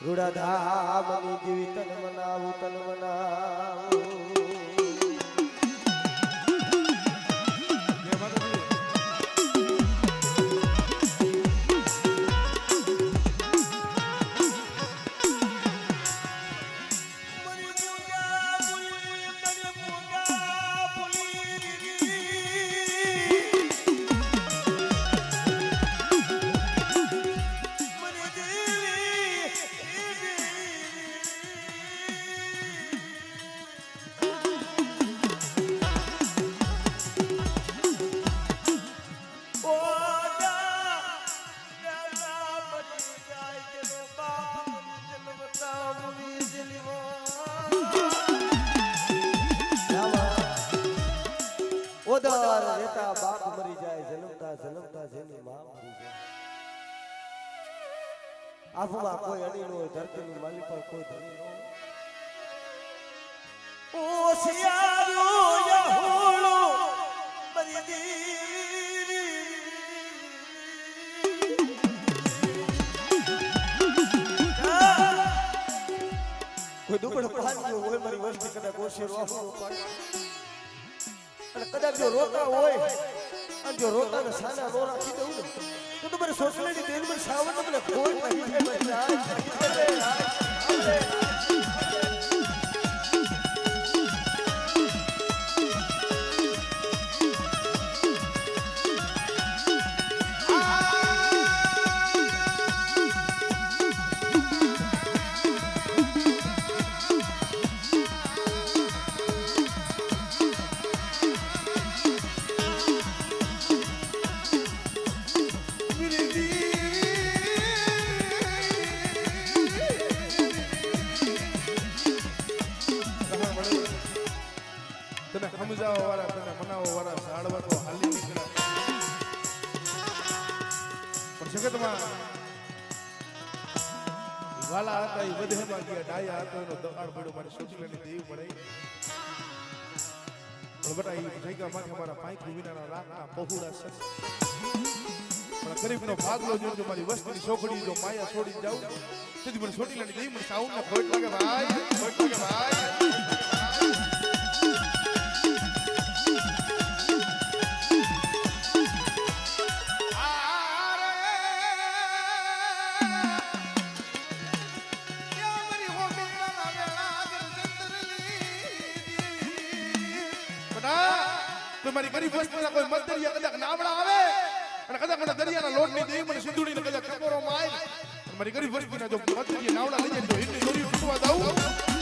રૂડાધામની દેવી તન મનાવું તન મનાવું રેતા બાપ મરી જાય જન્મતા જન્મતા જેની માં મરી જાય આફમાં કોઈ અડી ન હોય ધરતીની માલી પર કોઈ ધરી ન હોય ઓ સિયારો યહોળો મરી દેવી કોઈ દુબળો પાણી હોય મારી વસ્તી કદાચ ઓછી રોવાનો પાણી અને કદાચ જો રોતા હોય અને જો રોતાને સાના નો રાખી દઉં ને તો તમારે સોસલેની તેલ પર સાવન મને કોઈ સમજાવવા વાળા તને મનાવવા વાળા સાડવા તો હાલી નીકળ્યા પણ જગતમાં વાલા હતા એ બધેમાં ગયા ડાયા હતો એનો દગાડ પડ્યો મારી સોચીલાની દેવી મળે પણ બટા એ જગ્યા માથે મારા પાંખી વિનાના રાખના પહોળા છે પણ ગરીબનો ભાગલો જોજો મારી વસ્તીની છોકરી જો માયા છોડી જાઉં તેથી મને સોચીલાની દેવી મને સાઉન્ડના ખોટ લાગે ભાઈ ખોટ લાગે ભાઈ મારી ગરીબ વસ્તીના કોઈ મતદરિયા કદાચ નાવડા આવે અને કદાચ મને દરિયાના લોટની દેવી મને સિંધુડીને કદાચ ટકોરો માર મારી ગરીબ વસ્તીના જો મતદરિયા નાવડા લઈ જાય તો એટલી દોરી ઉઠવા દઉં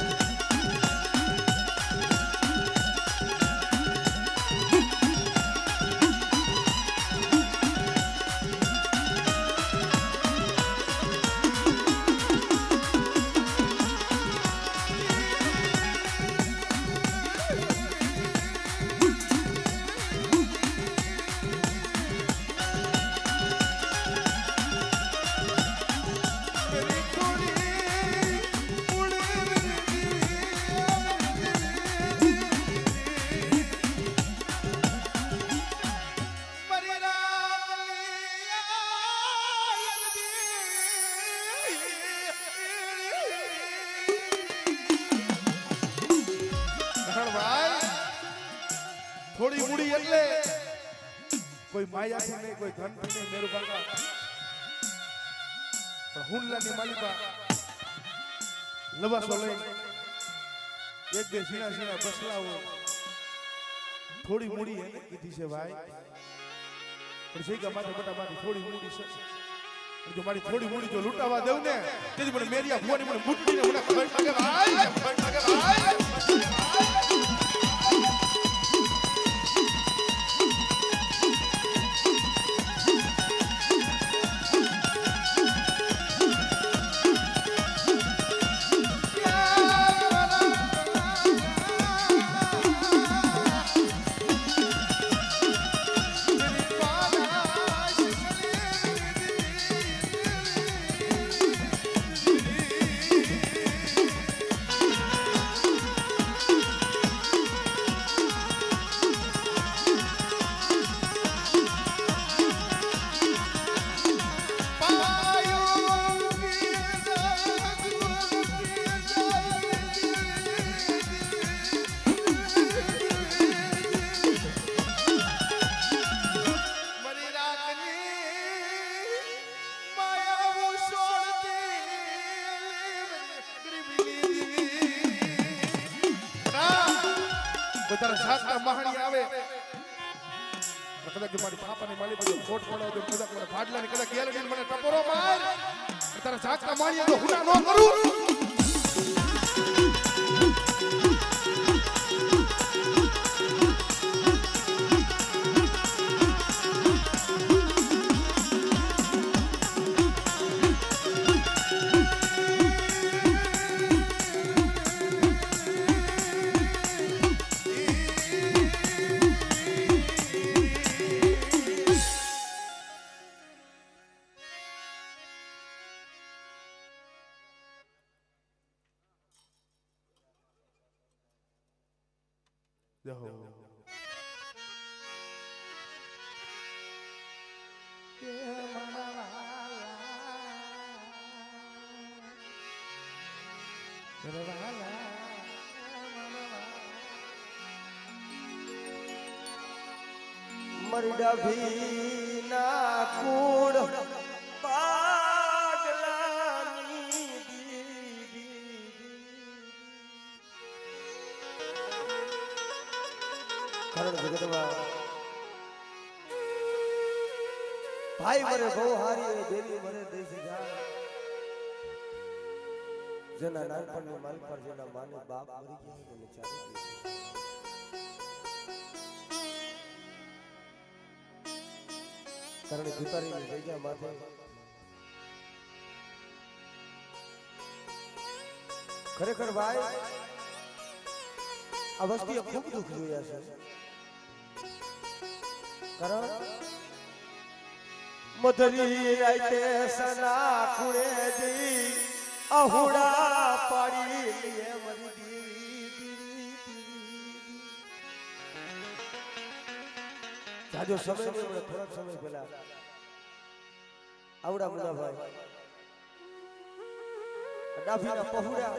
થોડી મૂડી એટલે કોઈ માયાથી નહીં કોઈ ધનથી નહીં મેરુ કાકા પણ હુંડલાની માલિકા લવાસો લઈ એક બે ઝીણા ઝીણા બસલા હોય થોડી મૂડી એને કીધી છે ભાઈ પણ શેકા માથે બટા મારી થોડી મૂડી છે જો મારી થોડી મૂડી જો લૂંટાવા દેવ ને તેથી મને મેરિયા ભુવાની મને મુઠ્ઠીને મને ખબર લાગે ભાઈ ખબર લાગે ભાઈ તો તારા સાતના મહાણી આવે કદાચ મારી પાપાની માલી પર ખોટ પડે તો કદાચ મને ફાડલાની કદાચ ગેરડી મને ટપોરો માર તારા સાતના મહાણી તો હુના ન કરું મરડા ભીના કુળ પાગલાની દીદી કારણ જગતમાં ભાઈ મરે બહુ હારી બેની મરે દેશ જા જેના નાનપણની માલ પર જેના માને બાપ મરી ગયા એને ચાલી ગઈ કારણ ભીતારીની જગ્યા માથે ખરેખર ભાઈ આ વસ્તુએ ખૂબ દુઃખ જોયા છે કારણ મધરી રાતે સના ખૂણે જઈ અહુડા પાડી લે મરી જાજો સમય ને થોડાક સમય પહેલા આવડા મુનાભાઈ ડાભીના પહોળા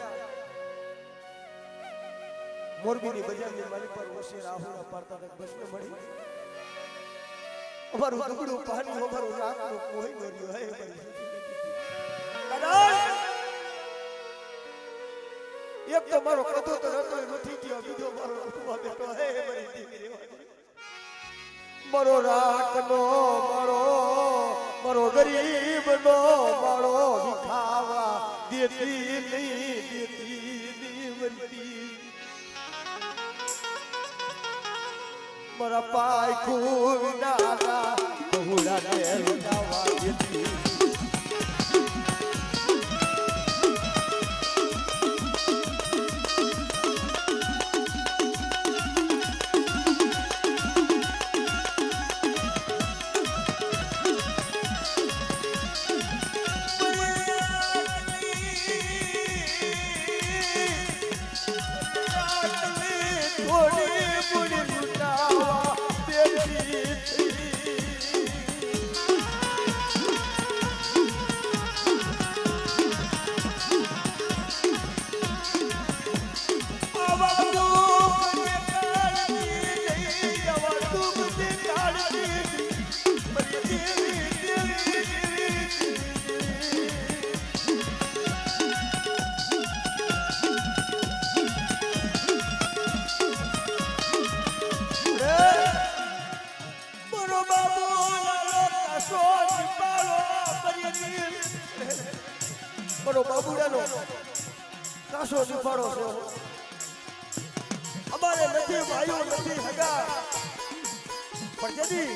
મોરબીની બજારની માલી પર ઓશે રાહુડા પાડતા તક બસને મળી અમારું દુગડું પાણી અમારું રાતનું કોઈ નર્યો હે એક તો મારો કદો તો રતો નથી ગયો બીજો મારો રૂપવા બેઠો હે મારી દીકરી મારો રાખનો મારો ગરીબનો મારો વિખાવા દેતી વરતી મારા પાય ખૂબ નાના બહુડા ને લગાવા દેતી મારો બાબુડાનો કાસો સુફાળો છે અમારે નથી ભાઈઓ નથી હગા પણ જેથી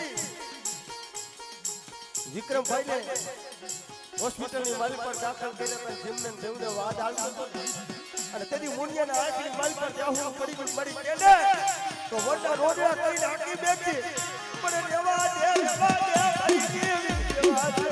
વિક્રમભાઈ ને હોસ્પિટલની મારી પર દાખલ કર્યા હતા જેમને વાદ આવતો અને તેથી મુનિયાના આખરી મારી પર જાહુ પડી મરી કેને તો વડા રોડ્યા કરીને આખી બેઠી પણ રેવા દે ભાઈ કેવી રેવા દે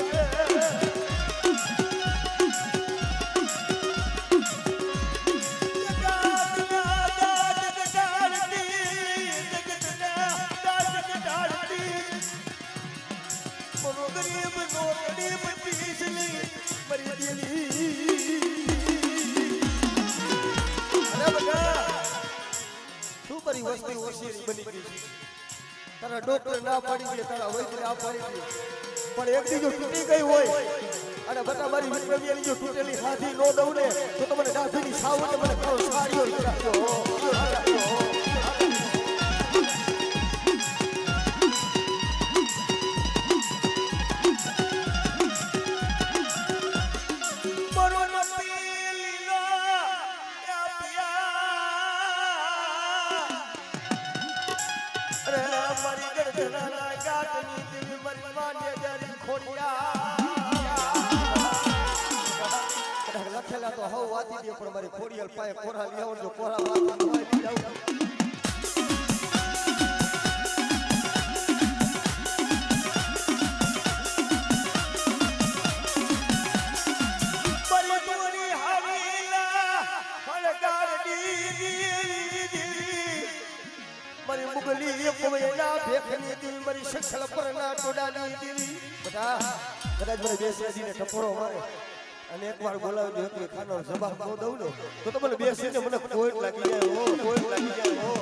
તારા ડોક્ટર ના પાડી દે તારા વૈદ્ય ના પાડી દે પણ એક દી જો તૂટી ગઈ હોય અને બટા મારી વિક્રમિયાની જો તૂટેલી હાથી નો દઉં ને તો તમને ડાભીની સાવ મને કહો સાડીઓ રાખજો લખેલા તો હવ વાતી દે પણ મારી ખોડિયાલ પાસે કોરા લઈ આવજો કોરા વાત લઈ જાવ મારી મુગલી કોવેલા ભેખની દેવી મારી શખલ પરના ટોડાની દેવી બટા કદાચ મને બેસીને ટપોરો મારે અને એકવાર બોલાવી દે તો ખાનો જવાબ ન દઉં ને તો તમને બેસીને મને કોઈ લાગી જાય હો કોઈ લાગી જાય હો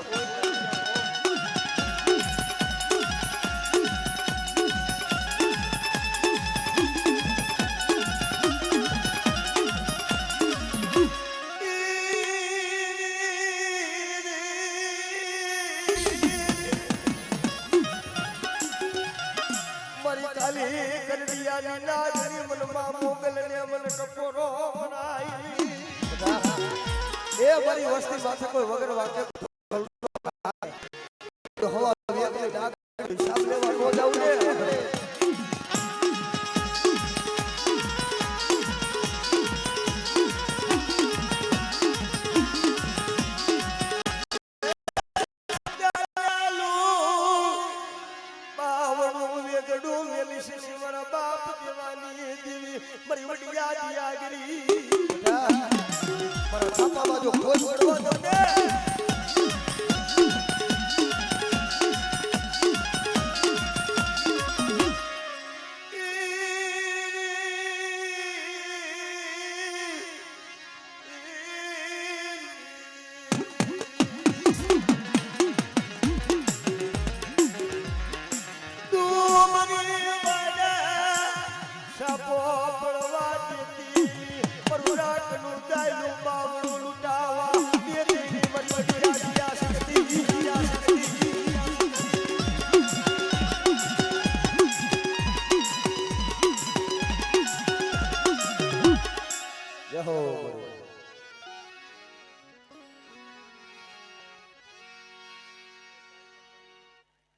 એ મારી વસ્તી સાથે કોઈ વગર વાક્ય હવા હિસાબ લેવા નો જાવ ને મારી વડિયા દિયાગરી મારા છાપામાં જો કોઈ પડવા દો ને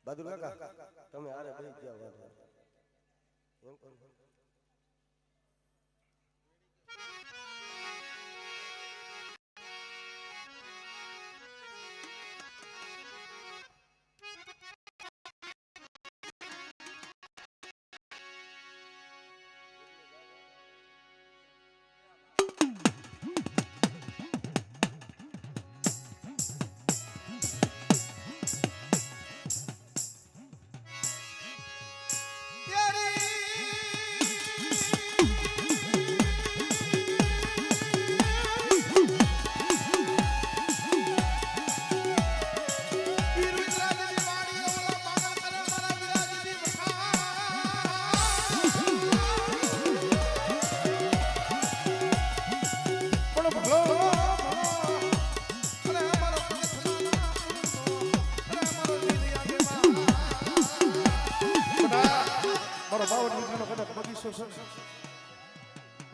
બહાદુર કાકા તમે આરે બેસી જાવ એમ કરો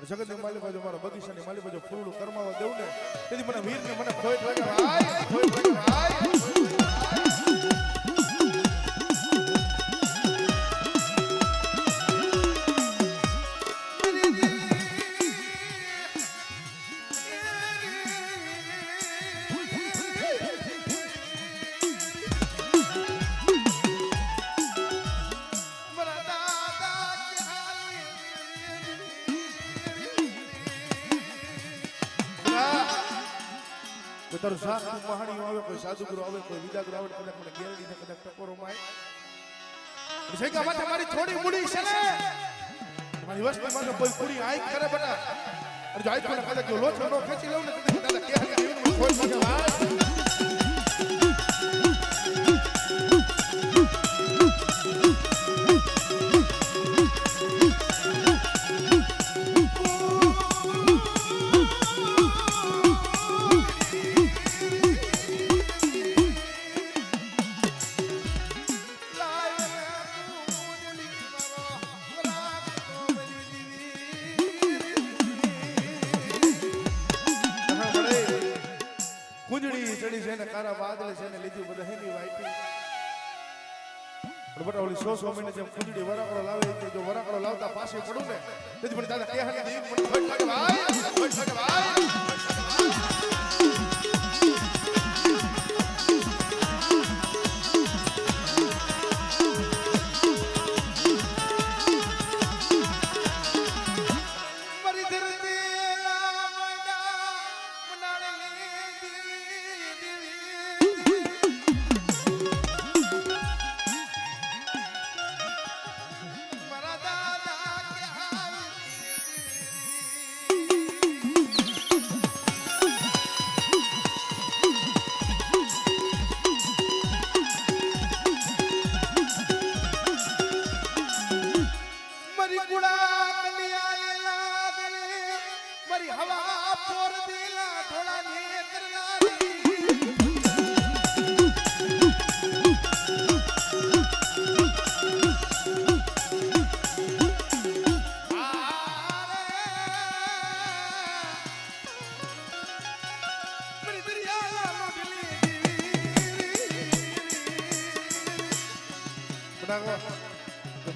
જગતની માલી બાજુ મારા બગીચાની માલી બાજુ ફૂલનું કરમાવા દેવું ને તેથી મને વીર ને મને ખોટ લાગે ભાઈ ખોટ લાગે ભાઈ તારું સાથ મહાણી આવે કોઈ સાધુગુરુ આવે કોઈ વિદાગુરુ આવે કદાચ મને ગેરડી ને કદાચ ટકોરો માય છે કે માથે મારી થોડી મૂડી છે ને મારી વસ્તી માં કોઈ પૂરી આંખ કરે બટા અને જો આંખ મને કદાચ જો લોચો નો ખેંચી લઉં ને તો દાદા કે દેવીને કોઈ મગે ભાઈ ચડી છે ને કારા બાદલ છે ને લીધી બધા હેની વાઈટી પણ બટા ઓલી 100 મહિને જેમ કુંજડી વરાકડો લાવે કે જો વરાકડો લાવતા પાસે પડું ને તેથી મને દાદા કેહાની દેવી મને ખોટ લાગે ભાઈ ખોટ લાગે ભાઈ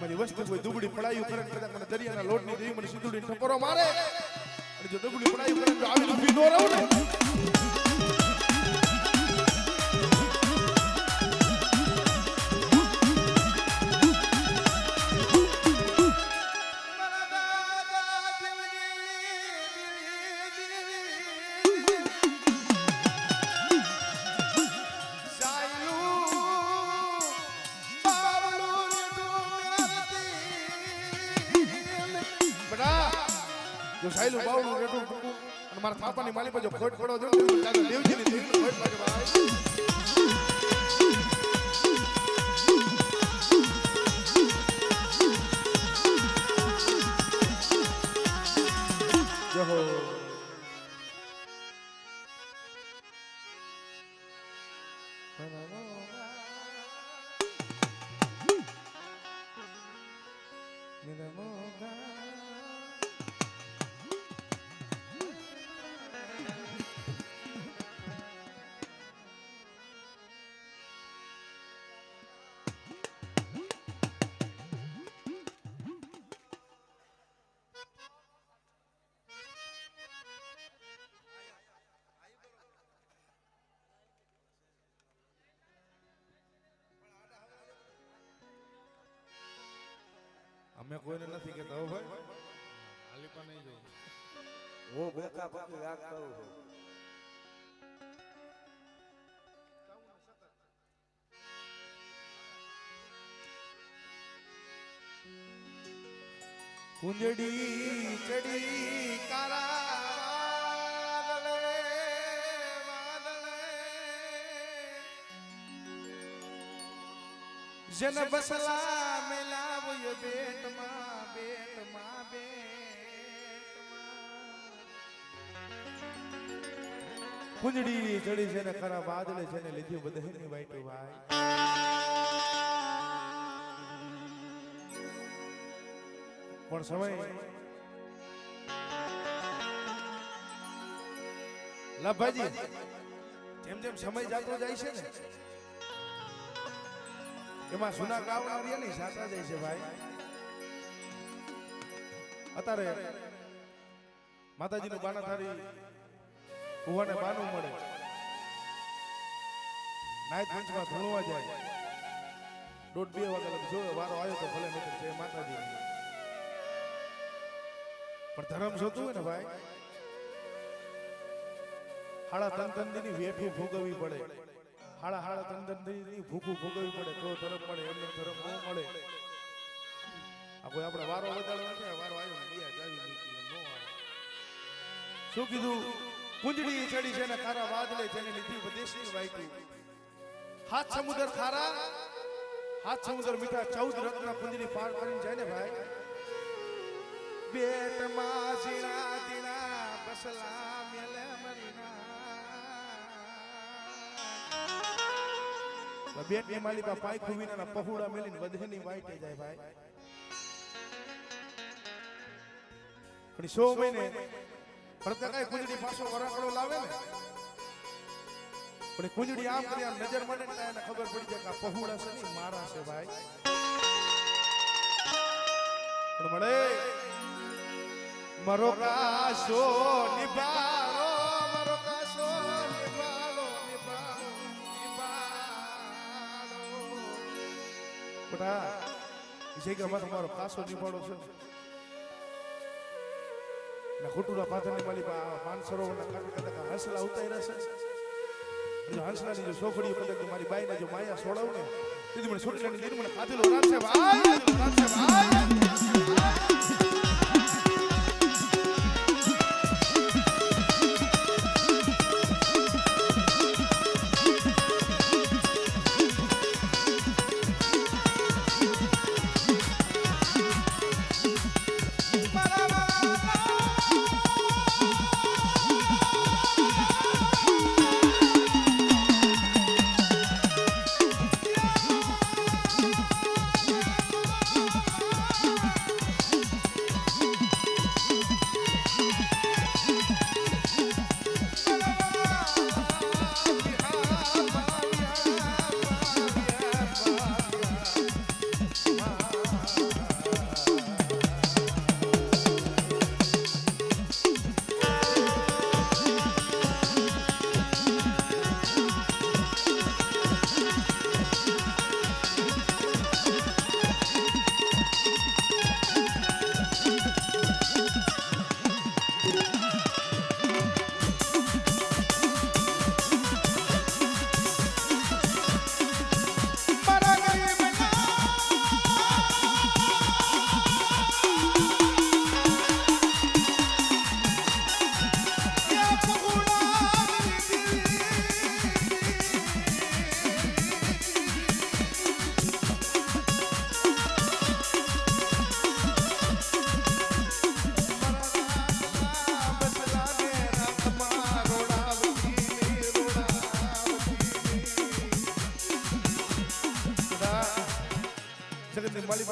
મારી વસ્તુ કોઈ દુબળી પડાયું કરે કદાચ મને દરિયાના લોટની દેવી મને સીધુડી ઠપરો મારે અને જો દુબળી પડાયું કરે તો આવી ઊભી ન રહું ને જો સાયલું બાવનું રેટું ટૂંકું અને મારા થાપાની માલી પર જો ખોટ પડો દો તો દાદા દેવજીની દેવીને ખોટ લાગે ભાઈ જય હો અમે કોઈને નથી કહેતા હો ભાઈ હાલી પણ નહીં જોઉં હું બેકા પકી રાગ કરું છું કુંજડી ચડી કારા જન બસલા મેલાવ્યો બેટમાં બેટમાં બેટમાં કુંજડી ચડી છે ને ખરા બાદલે છે ને લીધી બધાની વાઈટો ભાઈ પણ સમય લાભાજી જેમ જેમ સમય જતો જાય છે ને એમાં સુના ગાવના રહ્યા સાચા જાય છે ભાઈ અત્યારે માતાજીનું બાના થારી ભુવાને બાનું મળે નાઈટ પંચમાં ધૂણવા જાય 1:30-2 વાગે લગ જોયો વારો આવ્યો તો ભલે નહીતર છે માતાજી પણ ધર્મ જોતું હોય ને ભાઈ હાડા તંતંદીની વેઠી ભોગવવી પડે હાડા તંતંદીની ભૂખું ભોગવવી પડે તો ધર્મ મળે એમને ધર્મ ન મળે આ કોઈ આપણે વારો વધારે નથી વારો આવ્યો ને ગયા જાવી નીકળી એમ ન આવે શું કીધું કુંજડી ચડી છે ને ખારા વાદલે જેને લીધી વિદેશની વાઈટું હાથ સમુદ્ર ખારા હાથ સમુદ્ર મીઠા 14 રત્ન કુંજડી પાર કરીને જાય ને ભાઈ બેટમાં ઝીણા દીણા બસલા મેલે મરીના બેટની માલિકા પાઈ ખુવીના પહુડા મેલીને વધેની વાઈટે જાય ભાઈ પણ 100 મહિને પ્રત્યેક કુંજડી પાછો વરાકડો લાવે ને પણ કુંજડી આમ કરી આમ નજર મળે ને એને ખબર પડી જાય કે આ પહુડા છે ને મારા છે ભાઈ પણ મળે મારો કાશો નિભારો મારો કાશો નિભારો નિભારો નિભારો બટા છે કે અમારો કાશો નિભાડો છે ના ખોટુના પાથરની માલી માનસરોવરના કાંઠે હંસલા ઉતાર્યા છે જો હંસલાની જો સોખડીઓ કદાચ મારી બાઈને જો માયા છોડાવ ને તેથી મને છોટલાની દીન મને કાધેલો રાખશે ભાઈ રાખશે ભાઈ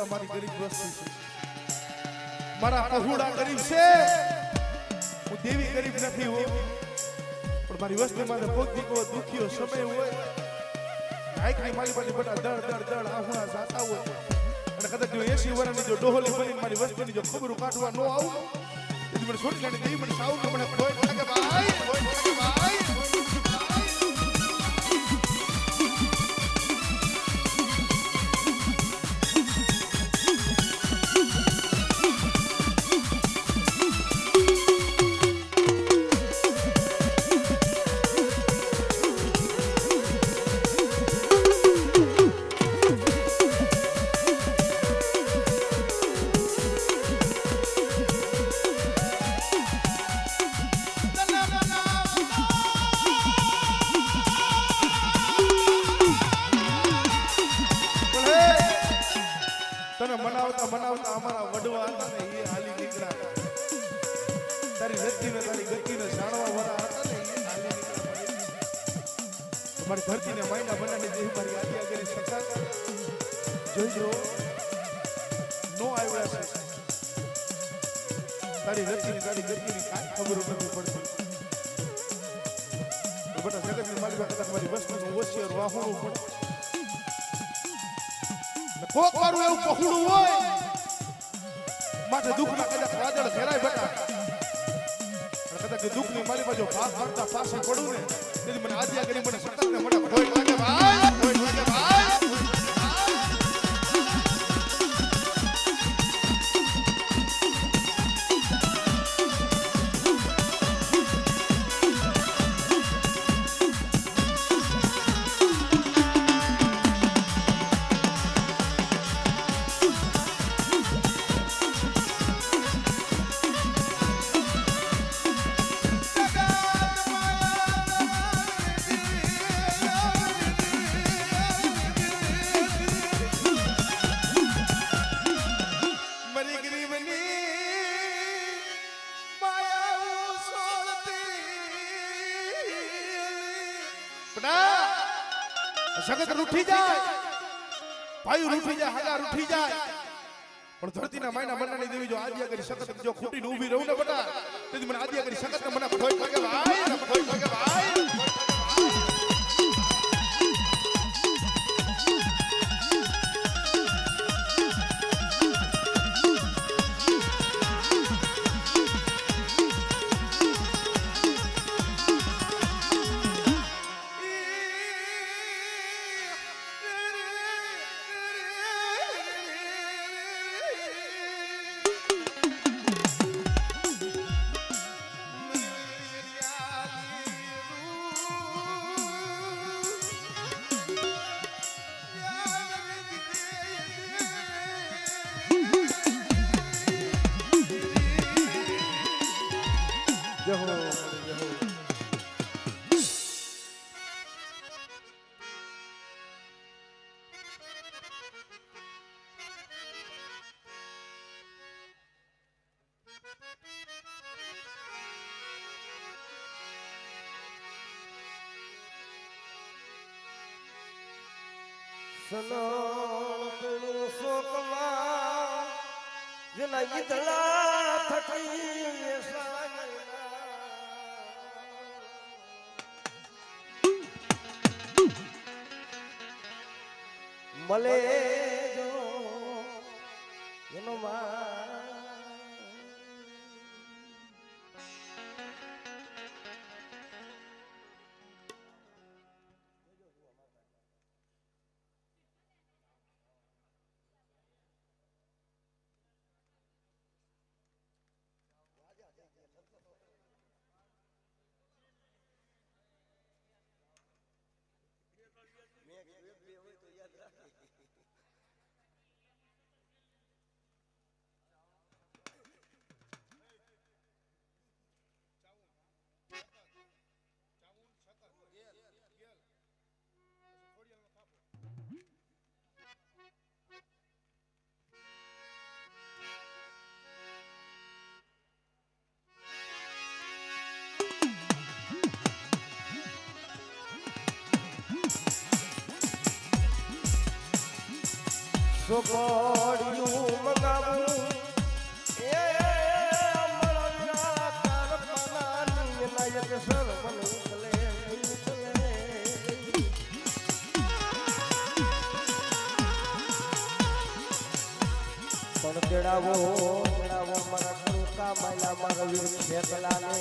મારી ગરીબ વસ્તી છે મારા પહોળા ગરીબ છે હું દેવી ગરીબ નથી હો પણ મારી વસ્તીમાં કોઈક દીકરો દુખીઓ સમય હોય આંખની મારી પાસે બધા દળ આહુણા જાતા હોય અને કદાચ જો 80 વર્ષની જો ડોહોલી બની મારી વસ્તીની જો ખબર કાઢવા ન આવું તેથી મને છોડી કાઢી દેવી મને સાવ મને કોઈ લાગે ભાઈ કોઈ લાગે ભાઈ મનાવતા અમારા વડવા હતા ને એ હાલી નીકળ્યા તારી રત્તીને તારી ગતિને જાણવા વાળા હતા ને એ હાલી નીકળ્યા તમારી ધરતીને માયના બનાની જેવી મારી આજ્ઞા કરી સરકાર જોઈજો નો આવ્યા છે તારી રત્તીને તારી ગતિની કાંઈ ખબર નથી પડતી બેટા જગતની મારી પાસે તમારી વસ્તુનું હોશિયાર વાહણું પડે કોક મારું એવું પહોળું હોય માથે દુઃખના કદાચ વાદળ ઘેરાય બેટા અને કદાચ દુઃખની મારી બાજુ ભાગ ભરતા પાસે પડું ને તેથી મને આજ્ઞા કરી મને સતતને મને ભોય લાગે ભાઈ ભોય લાગે ભાઈ જગત રૂઠી જાય ભાઈ રૂઠી જાય હાલા રૂઠી જાય પણ ધરતીના માયના મનાની દેવી જો આજ્ઞા કરી સખત જો ખૂટીને ઊભી રહું ને બટા તેથી મને આજ્ઞા કરી સખત મને ભોય લાગે ભાઈ ભોય લાગે ભાઈ સનણનું શોકમાં જેના ઈદલા થકી મળે જો એનો સોપડિયું મંગાવું એ મળના તાર પાનાની નાયક સર મને ઉકલે પણ તેડાવો મારા કરુકા માયલા મારા વીર ફેકલાને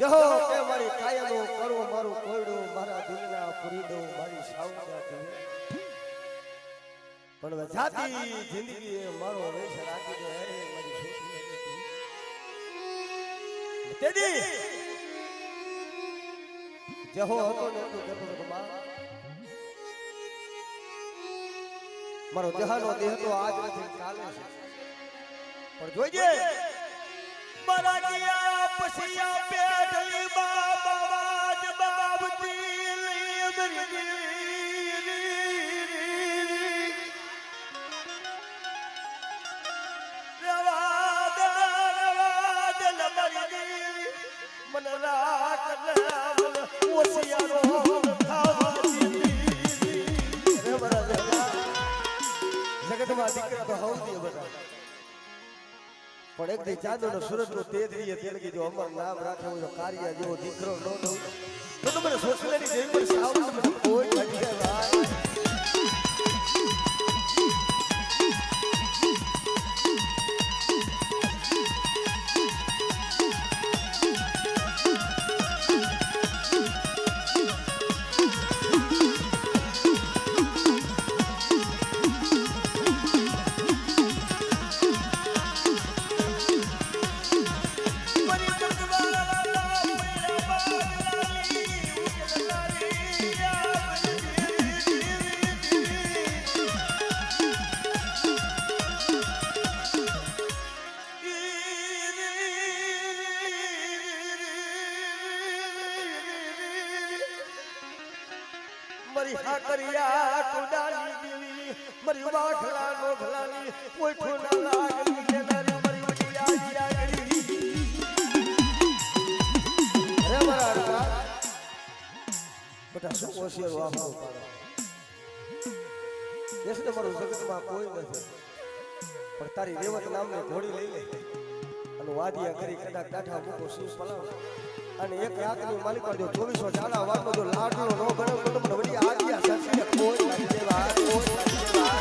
જહો કે મારી કાયનો કરો મારું કોયડું મારા દિલના પૂરી દઉં મારી સાવડા દે પણ જાતી જિંદગી મારો વેશ રાખી દે અરે મારી છોકરી તેદી જહો હતો ને તું કહેતો હતો માં મારો જહાનો દેહ તો આજ નથી કાલે છે પણ જોઈજે મારા દિયા પસિયા પેટલી બાબાજ બાબતી લઈ મન રાખ નામ ઓસિયારો ખાવા દીધી રે બરાબર જગતમાં દીકરા તો હવતી બધા પણ એક દી ચાંદોનો સૂરજનો તેજ રહીએ તેને કીધું અમર નામ રાખે હોય તો કાર્ય જેવો દીકરો ન દઉં તો મને સોસલેની જેમ પર સાવ મને કોઈ લાગે ભાઈ મરી હાકરિયા કુડાલી દેવી મરી વાખલા નો ઘલાની કોઈ ઠોના લાગલી કેનારી મરી ઉડિયા જાગરી અરે મારા અડકા બેટા શું હોશિયાર વાપરો પાડો દેશને મારું જગતમાં કોઈ નથી પણ તારી રેવત નામની ઘોડી લઈ લે અને વાદિયા કરી કદાચ કાઠા મૂકો શીશ પલાવ અને એક રાતની માલિકા જો 24 ચાલા વાતનો જો લાડલો નો બને તો મને વળી આગ્યા સાચી કોઈ લાગી દેવા કોઈ લાગી દેવા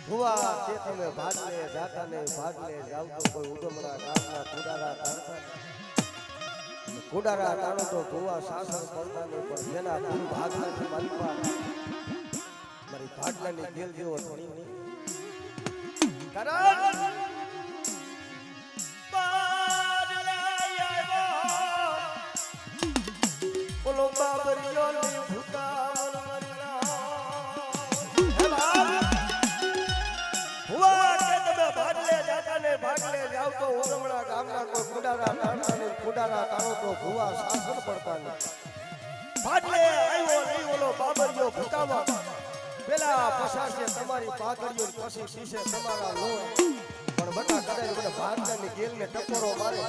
હુવા તે તમે ભાગલે જાતા ને ભાગલે જાવ તો કોઈ ઉડમણા ગામના કુડારા તાણો તો હુવા સાસર પડતા ને પણ જેના ફૂલ ભાગના થી માલિકા મારી ભાગલાની ગેલ જેવો ધણી નહીં કારણ ઓલો બાબરિયો ને ભૂતા ભાગલે જાવ તો ઓરમણા ગામના કોઈ કુડારા તાણો તો ભુવા સાસર પડતા ને ભાગલે આવ્યો નહીં ઓલો બાબરિયો ભૂતામાં પેલા પસાશે તમારી પાકડીઓ પછી પીસે તમારા લોણ પણ બટા કદાચ મને ભાગલાની ગેલને ટકોરો મારે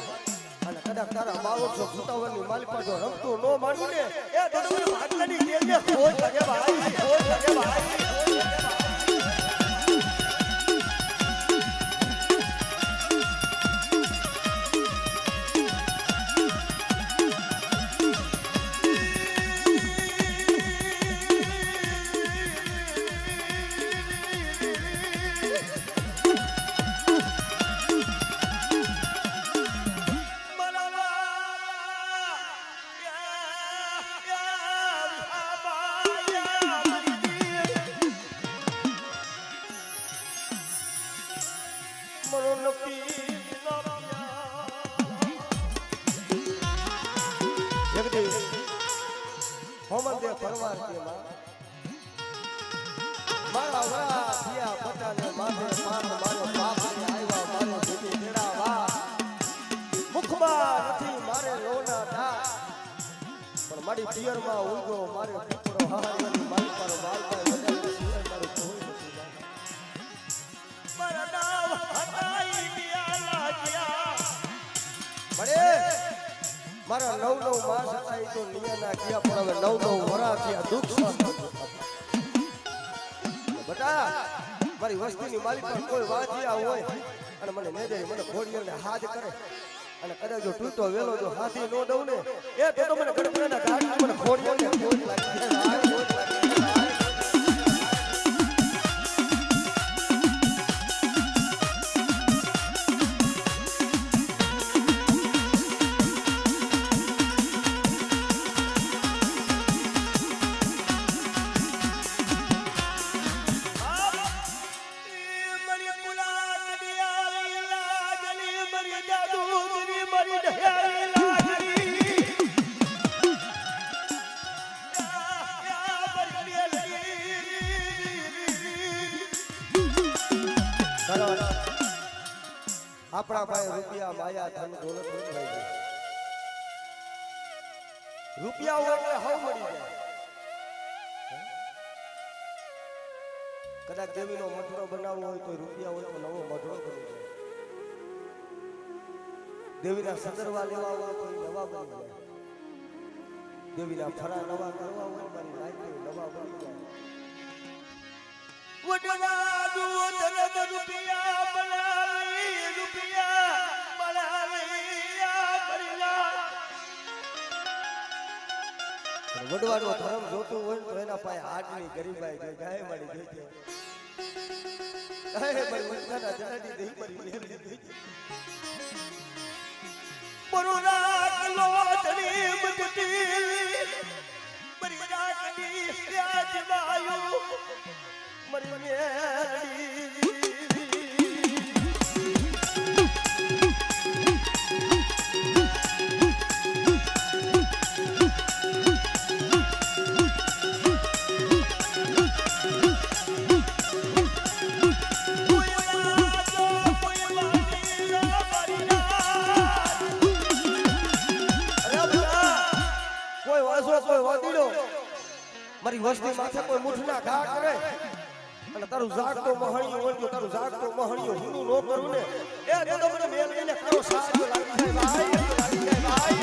અને કદાચ તારા 1200 ભૂતાવરની માલિકા જો રમતું નો માનું ને એ તો ભાગલાની ગેલને કોઈ લાગે ભાઈ કોઈ લાગે ભાઈ હોમંદે પરવાર કે મારા વરા થયા પટાને માથે પાન મારો બાપ ને આવ્યા મારો દીદી તેડા વા મુખમાં નથી મારે લોના ધા પણ મારી પિયરમાં ઉગો મારે દીકરો હારી મારી પારો બાલકા વધારે સિવાય મારું કોઈ નથી મારા નામ હટાઈ ગયા લાગ્યા મળે મારા 9 માસ હતા ઈ તો નિયાના ગયા પણ હવે 9 વરા થયા દુઃખ સહન બટા મારી વસ્તીની માલિક પર કોઈ વાજિયા હોય અને મને મેદે મને ઘોડીઓને હાજ કરે અને કદાચ જો તૂટો વેલો જો હાથી નો દઉં ને એ તો મને ગડગડાના ઘાટ મને ખોડિયો ને ખોડ લાગી જાય ભાઈ, ખોડ લાગી જાય ભાઈ. આપણા ભાઈ રૂપિયા માયા ધન દોલત નથી ભાઈ. રૂપિયા હોય એટલે હવ મળી જાય. કદાચ દેવીનો મઢડો બનાવવો હોય તો રૂપિયા હોય તો નવો મઢડો બની જાય. દેવીના સદરવા લેવા હોય તો નવા બની જાય. દેવીના ફરા નવા કરવા હોય મારી લાઈફ નવા બની જાય. વડના દૂધ રૂપિયા બનાવી રૂપિયા વડવાનો ધર્મ જોતું હોય તો એના પાસે હાડની ગરીબાઈ ગઈ ગાય મારી ગઈ છે. ગાય મારી વડના જનાડી દઈ મારી લેલી ગઈ છે. બરોરાક લોટની મટતી મરી રાખની પ્યાજ વાયુ મરી મેરી મારી વસ્તી માથે કોઈ મુઠના ઘા કરે અને તારું જાગતો મહણિયો વળ્યો તારું જાગતો મહણિયો હુનું નો કરું ને એ તો મને મેલ લઈને કરો સાજો લાગી જાય ભાઈ, લાગી જાય ભાઈ.